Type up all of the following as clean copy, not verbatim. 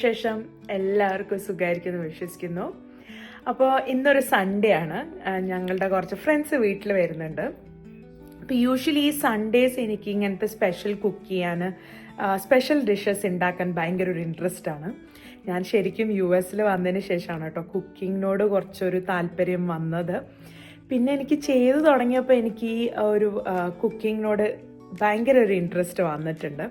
വിശേഷം? എല്ലാവർക്കും സുഖമായിരിക്കുമെന്ന് വിശ്വസിക്കുന്നു. അപ്പോൾ ഇന്നൊരു സൺഡേ ആണ്. ഞങ്ങളുടെ കുറച്ച് ഫ്രണ്ട്സ് വീട്ടിൽ വരുന്നുണ്ട്. അപ്പോൾ യൂഷ്വലി ഈ സൺഡേസ് എനിക്ക് ഇങ്ങനത്തെ സ്പെഷ്യൽ കുക്ക് ചെയ്യാൻ, സ്പെഷ്യൽ ഡിഷസ് ഉണ്ടാക്കാൻ ഭയങ്കര ഒരു ഇൻട്രസ്റ്റ് ആണ്. ഞാൻ ശരിക്കും US വന്നതിന് ശേഷമാണ് കേട്ടോ കുക്കിങ്ങിനോട് കുറച്ചൊരു താല്പര്യം വന്നത്. പിന്നെ എനിക്ക് ചെയ്തു തുടങ്ങിയപ്പോൾ എനിക്ക് ഈ ഒരു കുക്കിങ്ങിനോട് ഭയങ്കര ഒരു ഇൻട്രസ്റ്റ് വന്നിട്ടുണ്ട്.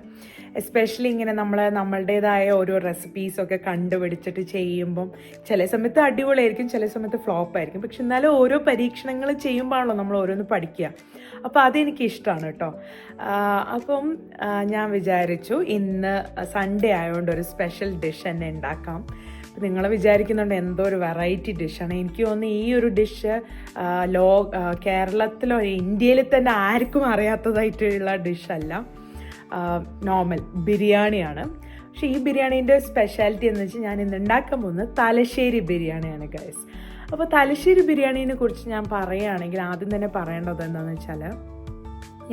എസ്പെഷ്യലി ഇങ്ങനെ നമ്മളുടേതായ ഓരോ റെസിപ്പീസൊക്കെ കണ്ടുപിടിച്ചിട്ട് ചെയ്യുമ്പം ചില സമയത്ത് അടിപൊളിയായിരിക്കും, ചില സമയത്ത് ഫ്ലോപ്പ് ആയിരിക്കും. പക്ഷെ എന്നാലും ഓരോ പരീക്ഷണങ്ങൾ ചെയ്യുമ്പോഴാണല്ലോ നമ്മൾ ഓരോന്ന് പഠിക്കുക. അപ്പോൾ അതെനിക്ക് ഇഷ്ടമാണ് കേട്ടോ. അപ്പം ഞാൻ വിചാരിച്ചു ഇന്ന് സൺഡേ ആയതുകൊണ്ട് ഒരു സ്പെഷ്യൽ ഡിഷ് തന്നെ ഉണ്ടാക്കാം. നിങ്ങൾ വിചാരിക്കുന്നുണ്ട് എന്തോ ഒരു വെറൈറ്റി ഡിഷാണ്. എനിക്ക് തോന്നുന്നു ഈ ഒരു ഡിഷ് കേരളത്തിലോ ഇന്ത്യയിൽ തന്നെ ആർക്കും അറിയാത്തതായിട്ടുള്ള ഡിഷല്ല. നോർമൽ ബിരിയാണിയാണ്. പക്ഷേ ഈ ബിരിയാണീൻ്റെ സ്പെഷ്യാലിറ്റി എന്ന് വെച്ചാൽ ഞാൻ ഇന്ന് ഉണ്ടാക്കാൻ പോകുന്നത് തലശ്ശേരി ബിരിയാണിയാണ് ഗൈസ്. അപ്പോൾ തലശ്ശേരി ബിരിയാണീനെ കുറിച്ച് ഞാൻ പറയുകയാണെങ്കിൽ ആദ്യം തന്നെ പറയേണ്ടത് എന്താണെന്ന് വെച്ചാൽ,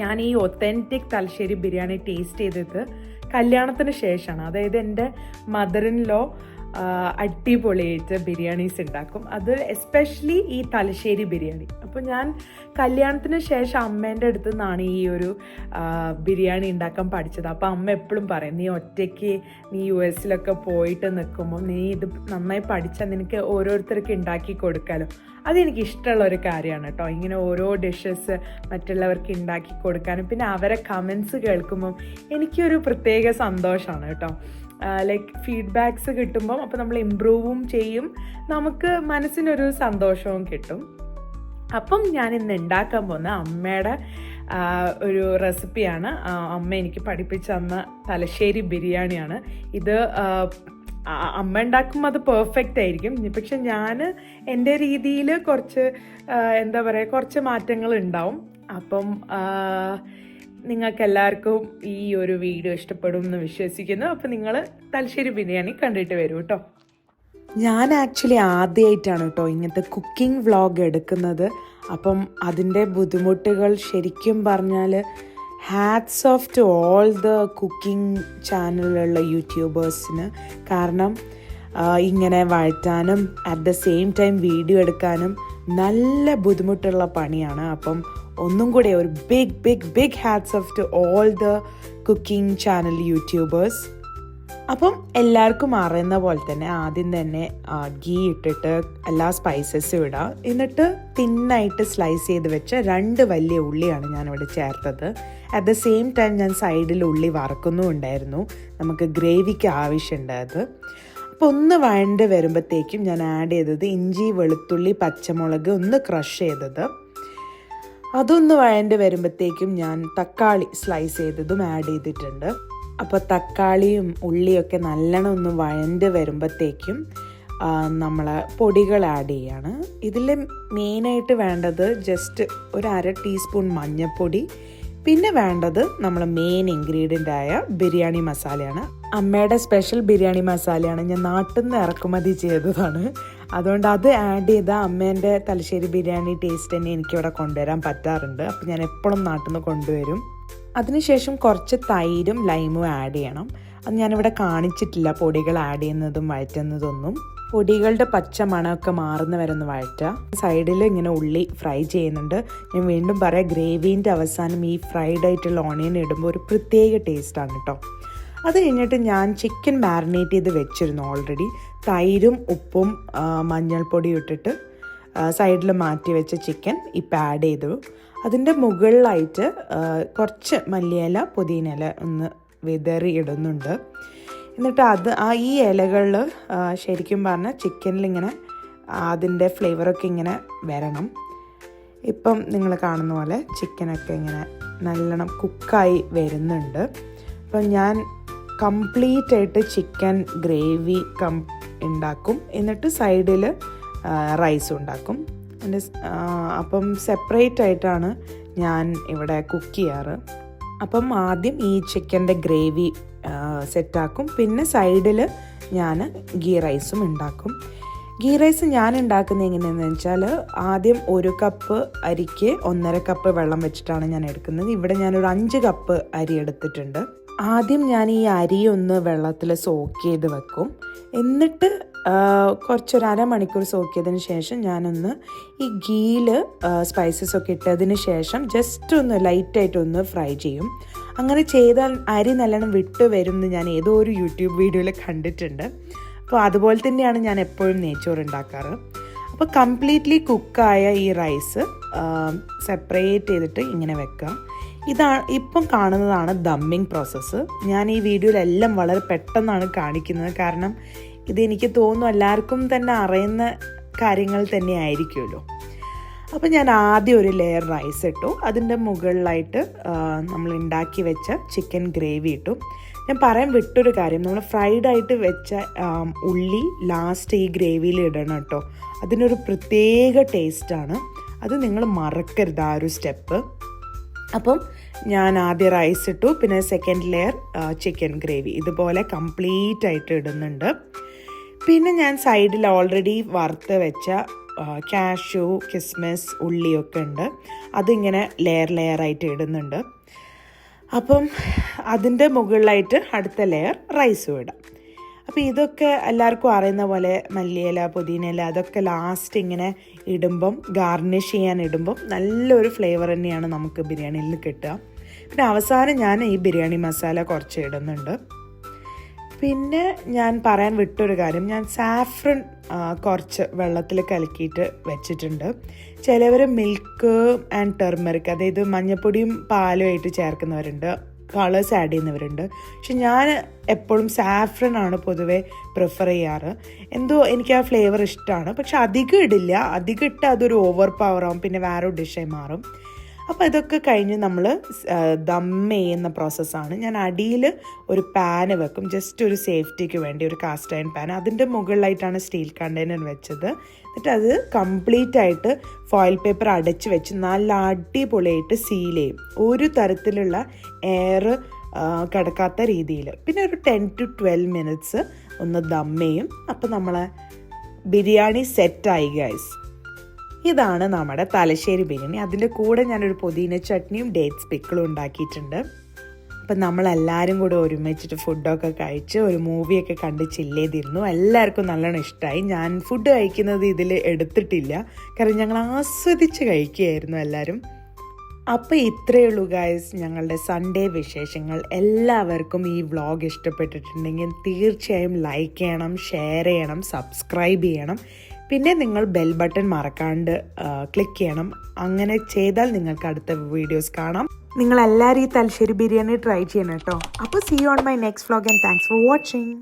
ഞാൻ ഈ ഒത്തൻറ്റിക് തലശ്ശേരി ബിരിയാണി ടേസ്റ്റ് ചെയ്തത് കല്യാണത്തിന് ശേഷമാണ്. അതായത് എൻ്റെ മദറിൻലോ അടിപൊളിയായിട്ട് ബിരിയാണീസ് ഉണ്ടാക്കും, അത് എസ്പെഷ്യലി ഈ തലശ്ശേരി ബിരിയാണി. അപ്പോൾ ഞാൻ കല്യാണത്തിന് ശേഷം അമ്മേൻ്റെ അടുത്ത് നിന്നാണ് ഈ ഒരു ബിരിയാണി ഉണ്ടാക്കാൻ പഠിച്ചത്. അപ്പോൾ അമ്മ എപ്പോഴും പറയും, നീ ഒറ്റയ്ക്ക് നീ US പോയിട്ട് നിൽക്കുമ്പോൾ നീ ഇത് നന്നായി പഠിച്ചാൽ നിനക്ക് ഓരോരുത്തർക്ക് ഉണ്ടാക്കി കൊടുക്കാമല്ലോ. അതെനിക്ക് ഇഷ്ടമുള്ള ഒരു കാര്യമാണ് കേട്ടോ, ഇങ്ങനെ ഓരോ ഡിഷസ് മറ്റുള്ളവർക്ക് ഉണ്ടാക്കി കൊടുക്കാനും പിന്നെ അവരെ കമൻസ് കേൾക്കുമ്പം എനിക്കൊരു പ്രത്യേക സന്തോഷമാണ് കേട്ടോ. ലൈക്ക് ഫീഡ്ബാക്സ് കിട്ടുമ്പം അപ്പോൾ നമ്മൾ ഇമ്പ്രൂവും ചെയ്യും, നമുക്ക് മനസ്സിനൊരു സന്തോഷവും കിട്ടും. അപ്പം ഞാൻ ഇന്ന് ഉണ്ടാക്കാൻ പോകുന്ന അമ്മയുടെ ഒരു റെസിപ്പിയാണ്. അമ്മ എനിക്ക് പഠിപ്പിച്ച് തന്ന തലശ്ശേരി ബിരിയാണിയാണ്. ഇത് അമ്മ ഉണ്ടാക്കുമ്പോൾ അത് പെർഫെക്റ്റ് ആയിരിക്കും, പക്ഷെ ഞാൻ എൻ്റെ രീതിയിൽ കുറച്ച് എന്താ പറയുക, കുറച്ച് മാറ്റങ്ങൾ ഉണ്ടാവും. അപ്പം നിങ്ങൾക്ക് എല്ലാവർക്കും ഈ ഒരു വീഡിയോ ഇഷ്ടപ്പെടും എന്ന് വിശ്വസിക്കുന്നു. അപ്പം നിങ്ങൾ തലശ്ശേരി ബിരിയാണി കണ്ടിട്ട് വരൂ കേട്ടോ. ഞാൻ ആക്ച്വലി ആദ്യമായിട്ടാണ് കേട്ടോ ഇങ്ങനത്തെ കുക്കിംഗ് വ്ളോഗ് എടുക്കുന്നത്. അപ്പം അതിൻ്റെ ബുദ്ധിമുട്ടുകൾ ശരിക്കും പറഞ്ഞാൽ hats off to all the cooking ചാനലിലുള്ള യൂട്യൂബേഴ്സിന്. കാരണം ഇങ്ങനെ വഴറ്റാനും at the same time video എടുക്കാനും നല്ല ബുദ്ധിമുട്ടുള്ള പണിയാണ്. അപ്പം ഒന്നും കൂടെ ഒരു big hats off to all the cooking channel YouTubers. അപ്പം എല്ലാവർക്കും അറിയുന്ന പോലെ തന്നെ ആദ്യം തന്നെ ഗീ ഇട്ടിട്ട് എല്ലാ സ്പൈസസും ഇടാം. എന്നിട്ട് തിന്നായിട്ട് സ്ലൈസ് ചെയ്ത് വെച്ച 2 വലിയ ഉള്ളിയാണ് ഞാനിവിടെ ചേർത്തത്. അറ്റ് ദ സെയിം ടൈം ഞാൻ സൈഡിൽ ഉള്ളി വറക്കുന്നുണ്ടായിരുന്നു, നമുക്ക് ഗ്രേവിക്ക് ആവശ്യമുണ്ടായത്. അപ്പോൾ ഒന്ന് വഴണ്ട് വരുമ്പോഴത്തേക്കും ഞാൻ ആഡ് ചെയ്തത് ഇഞ്ചി, വെളുത്തുള്ളി, പച്ചമുളക് ഒന്ന് ക്രഷ് ചെയ്തത്. അതൊന്ന് വഴണ്ട് വരുമ്പോഴത്തേക്കും ഞാൻ തക്കാളി സ്ലൈസ് ചെയ്തതും ആഡ് ചെയ്തിട്ടുണ്ട്. അപ്പോൾ തക്കാളിയും ഉള്ളിയൊക്കെ നല്ലോണം ഒന്ന് വഴണ്ട് വരുമ്പോഴത്തേക്കും നമ്മൾ പൊടികൾ ആഡ് ചെയ്യാണ്. ഇതിൽ മെയിനായിട്ട് വേണ്ടത് ജസ്റ്റ് ഒരു 1/2 ടീസ്പൂൺ മഞ്ഞൾപ്പൊടി, പിന്നെ വേണ്ടത് നമ്മൾ മെയിൻ ഇൻഗ്രീഡിയൻ്റ് ആയ ബിരിയാണി മസാലയാണ്. അമ്മയുടെ സ്പെഷ്യൽ ബിരിയാണി മസാലയാണ്, ഞാൻ നാട്ടിൽ നിന്ന് ഇറക്കുമതി ചെയ്തതാണ്. അതുകൊണ്ട് അത് ആഡ് ചെയ്താൽ അമ്മേൻ്റെ തലശ്ശേരി ബിരിയാണി ടേസ്റ്റ് തന്നെ എനിക്കിവിടെ കൊണ്ടുവരാൻ പറ്റാറുണ്ട്. അപ്പോൾ ഞാൻ എപ്പോഴും നാട്ടിൽ നിന്ന് കൊണ്ടുവരും. അതിനുശേഷം കുറച്ച് തൈരും ലൈമും ആഡ് ചെയ്യണം. അത് ഞാനിവിടെ കാണിച്ചിട്ടില്ല, പൊടികൾ ആഡ് ചെയ്യുന്നതും വഴറ്റുന്നതൊന്നും. പൊടികളുടെ പച്ച മണമൊക്കെ മാറുന്ന വരെ ഒന്ന് വഴറ്റുക. സൈഡിൽ ഇങ്ങനെ ഉള്ളി ഫ്രൈ ചെയ്യുന്നുണ്ട്. ഞാൻ വീണ്ടും പറയാം, ഗ്രേവീൻ്റെ അവസാനം ഈ ഫ്രൈഡ് ആയിട്ടുള്ള ഓണിയൻ ഇടുമ്പോൾ ഒരു പ്രത്യേക ടേസ്റ്റാണ് കേട്ടോ. അത് കഴിഞ്ഞിട്ട് ഞാൻ ചിക്കൻ മാരിനേറ്റ് ചെയ്ത് വെച്ചിരുന്നു ഓൾറെഡി. തൈരും ഉപ്പും മഞ്ഞൾപ്പൊടിയും ഇട്ടിട്ട് സൈഡിൽ മാറ്റി വെച്ച ചിക്കൻ ഇപ്പം ആഡ് ചെയ്തു. അതിൻ്റെ മുകളിലായിട്ട് കുറച്ച് മല്ലിയില, പുതിനയില ഒന്ന് വിതറി ഇടുന്നുണ്ട്. എന്നിട്ട് ഈ ഇലകളിൽ ശരിക്കും പറഞ്ഞാൽ ചിക്കനിലിങ്ങനെ അതിൻ്റെ ഫ്ലേവറൊക്കെ ഇങ്ങനെ വരണം. ഇപ്പം നിങ്ങൾ കാണുന്ന പോലെ ചിക്കനൊക്കെ ഇങ്ങനെ നല്ലോണം കുക്കായി വരുന്നുണ്ട്. അപ്പം ഞാൻ കംപ്ലീറ്റ് ആയിട്ട് ചിക്കൻ ഗ്രേവി ഉണ്ടാക്കും, എന്നിട്ട് സൈഡിൽ റൈസും ഉണ്ടാക്കും. അപ്പം സെപ്പറേറ്റ് ആയിട്ടാണ് ഞാൻ ഇവിടെ കുക്ക് ചെയ്യാറ്. അപ്പം ആദ്യം ഈ ചിക്കൻ്റെ ഗ്രേവി സെറ്റാക്കും, പിന്നെ സൈഡിൽ ഞാൻ ഗീ റൈസും ഉണ്ടാക്കും. ഗീ റൈസ് ഞാൻ ഉണ്ടാക്കുന്നത് എങ്ങനെയാണെന്ന് വെച്ചാൽ, ആദ്യം 1 കപ്പ് അരിക്ക് 1.5 കപ്പ് വെള്ളം വെച്ചിട്ടാണ് ഞാൻ എടുക്കുന്നത്. ഇവിടെ ഞാനൊരു 5 കപ്പ് അരി എടുത്തിട്ടുണ്ട്. ആദ്യം ഞാൻ ഈ അരി ഒന്ന് വെള്ളത്തിൽ സോക്ക് ചെയ്ത് വെക്കും. എന്നിട്ട് കുറച്ചൊരു അരമണിക്കൂർ സോക്ക് ചെയ്തതിന് ശേഷം ഞാനൊന്ന് ഈ ഗീയിൽ സ്പൈസസ് ഒക്കെ ഇട്ടതിന് ശേഷം ജസ്റ്റ് ഒന്ന് ലൈറ്റായിട്ടൊന്ന് ഫ്രൈ ചെയ്യും. അങ്ങനെ ചെയ്താൽ അരി നല്ലോണം വിട്ട് വരും എന്ന് ഞാൻ ഏതോ ഒരു യൂട്യൂബ് വീഡിയോയിൽ കണ്ടിട്ടുണ്ട്. അപ്പോൾ അതുപോലെ തന്നെയാണ് ഞാൻ എപ്പോഴും നെയ്ച്ചോറ് ഉണ്ടാക്കാറ്. അപ്പോൾ കംപ്ലീറ്റ്ലി കുക്കായ ഈ റൈസ് സെപ്പറേറ്റ് ചെയ്തിട്ട് ഇങ്ങനെ വെക്കുക. ഇപ്പം കാണുന്നതാണ് ദമ്മിങ് പ്രോസസ്സ്. ഞാൻ ഈ വീഡിയോയിലെല്ലാം വളരെ പെട്ടെന്നാണ് കാണിക്കുന്നത്, കാരണം ഇതെനിക്ക് തോന്നുന്നു എല്ലാവർക്കും തന്നെ അറിയുന്ന കാര്യങ്ങൾ തന്നെ ആയിരിക്കുമല്ലോ. അപ്പോൾ ഞാൻ ആദ്യം ഒരു ലെയർ റൈസ് ഇട്ടു. അതിൻ്റെ മുകളിലായിട്ട് നമ്മൾ ഉണ്ടാക്കി വെച്ച ചിക്കൻ ഗ്രേവി ഇട്ടു. ഞാൻ പറയാൻ വിട്ടൊരു കാര്യം, നമ്മൾ ഫ്രൈഡായിട്ട് വെച്ച ഉള്ളി ലാസ്റ്റ് ഈ ഗ്രേവിയിൽ ഇടണം കേട്ടോ. അതിനൊരു പ്രത്യേക ടേസ്റ്റാണ്. അത് നിങ്ങൾ മറക്കരുത് ആ ഒരു സ്റ്റെപ്പ്. അപ്പം ഞാൻ ആദ്യം റൈസ് ഇട്ടു, പിന്നെ സെക്കൻഡ് ലെയർ ചിക്കൻ ഗ്രേവി ഇതുപോലെ കംപ്ലീറ്റ് ആയിട്ട് ഇടുന്നുണ്ട്. പിന്നെ ഞാൻ സൈഡിൽ ഓൾറെഡി വറുത്ത് വെച്ച കാഷ്യൂ, കിസ്മിസ്, ഉള്ളിയൊക്കെ ഉണ്ട്. അതിങ്ങനെ ലെയർ ആയിട്ട് ഇടുന്നുണ്ട്. അപ്പം അതിൻ്റെ മുകളിലായിട്ട് അടുത്ത ലെയർ റൈസും ഇടാം. അപ്പോൾ ഇതൊക്കെ എല്ലാവർക്കും അറിയുന്ന പോലെ മല്ലിയില, പുതിനയില അതൊക്കെ ലാസ്റ്റ് ഇങ്ങനെ ഇടുമ്പം, ഗാർണിഷ് ചെയ്യാൻ ഇടുമ്പം നല്ലൊരു ഫ്ലേവർ തന്നെയാണ് നമുക്ക് ബിരിയാണിയിൽ കിട്ടുക. പിന്നെ അവസാനം ഞാൻ ഈ ബിരിയാണി മസാല കുറച്ച് ഇടുന്നുണ്ട്. പിന്നെ ഞാൻ പറയാൻ വിട്ടൊരു കാര്യം, ഞാൻ സാഫ്രൺ കുറച്ച് വെള്ളത്തിൽ കലക്കിയിട്ട് വെച്ചിട്ടുണ്ട്. ചിലവർ മിൽക്ക് ആൻഡ് ടെർമറിക്, അതായത് മഞ്ഞൾപ്പൊടിയും പാലും ആയിട്ട് ചേർക്കുന്നവരുണ്ട്, കളേഴ്സ് ആഡ് ചെയ്യുന്നവരുണ്ട്. പക്ഷെ ഞാൻ എപ്പോഴും സാഫ്രൺ ആണ് പൊതുവെ പ്രിഫർ ചെയ്യാറ്. എന്തോ എനിക്ക് ആ ഫ്ലേവർ ഇഷ്ടമാണ്. പക്ഷെ അധികം ഇടില്ല, അധികം ഇട്ട് അതൊരു ഓവർ പവർ ആവും, പിന്നെ വേറൊരു ഡിഷായി മാറും. അപ്പോൾ ഇതൊക്കെ കഴിഞ്ഞ് നമ്മൾ ദം ചെയ്യുന്ന പ്രോസസ്സാണ്. ഞാൻ അടിയിൽ ഒരു പാന് വെക്കും, ജസ്റ്റ് ഒരു സേഫ്റ്റിക്ക് വേണ്ടി, ഒരു കാസ്റ്റ് അയൺ പാൻ. അതിൻ്റെ മുകളിലായിട്ടാണ് സ്റ്റീൽ കണ്ടെയ്നർ വെച്ചത്. എന്നിട്ട് അത് കംപ്ലീറ്റ് ആയിട്ട് ഫോയിൽ പേപ്പർ അടച്ച് വെച്ച് നല്ല അടിപൊളിയായിട്ട് സീൽ ചെയ്യും, ഒരു തരത്തിലുള്ള എയർ കിടക്കാത്ത രീതിയിൽ. പിന്നെ ഒരു 10 to 12 minutes ഒന്ന് ദം ചെയ്യും. അപ്പോൾ നമ്മളെ ബിരിയാണി സെറ്റായി ഗൈസ്. ഇതാണ് നമ്മുടെ തലശ്ശേരി ബിരിയാണി. അതിൻ്റെ കൂടെ ഞാനൊരു പുതിന ചട്നിയും ഡേറ്റ്സ് പിക്കിളും ഉണ്ടാക്കിയിട്ടുണ്ട്. അപ്പം നമ്മളെല്ലാവരും കൂടെ ഒരുമിച്ചിട്ട് ഫുഡൊക്കെ കഴിച്ച് ഒരു മൂവിയൊക്കെ കണ്ട് ചില്ല് ചെയ്തിരുന്നു. എല്ലാവർക്കും നല്ലോണം ഇഷ്ടമായി. ഞാൻ ഫുഡ് കഴിക്കുന്നത് ഇതിൽ എടുത്തിട്ടില്ല, കാരണം ഞങ്ങൾ ആസ്വദിച്ച് കഴിക്കുകയായിരുന്നു എല്ലാവരും. അപ്പോൾ ഇത്രയേ ഉള്ളൂ ഗൈസ് ഞങ്ങളുടെ സൺഡേ വിശേഷങ്ങൾ. എല്ലാവർക്കും ഈ വ്ളോഗ് ഇഷ്ടപ്പെട്ടിട്ടുണ്ടെങ്കിൽ തീർച്ചയായും ലൈക്ക് ചെയ്യണം, ഷെയർ ചെയ്യണം, സബ്സ്ക്രൈബ് ചെയ്യണം. പിന്നെ നിങ്ങൾ ബെൽ ബട്ടൺ മറക്കാണ്ട് ക്ലിക്ക് ചെയ്യണം. അങ്ങനെ ചെയ്താൽ നിങ്ങൾക്ക് അടുത്ത വീഡിയോസ് കാണാം. നിങ്ങളെല്ലാവരും ഈ തലശ്ശേരി ബിരിയാണി ട്രൈ ചെയ്യണം കേട്ടോ. അപ്പോൾ see you on my next vlog and thanks for watching.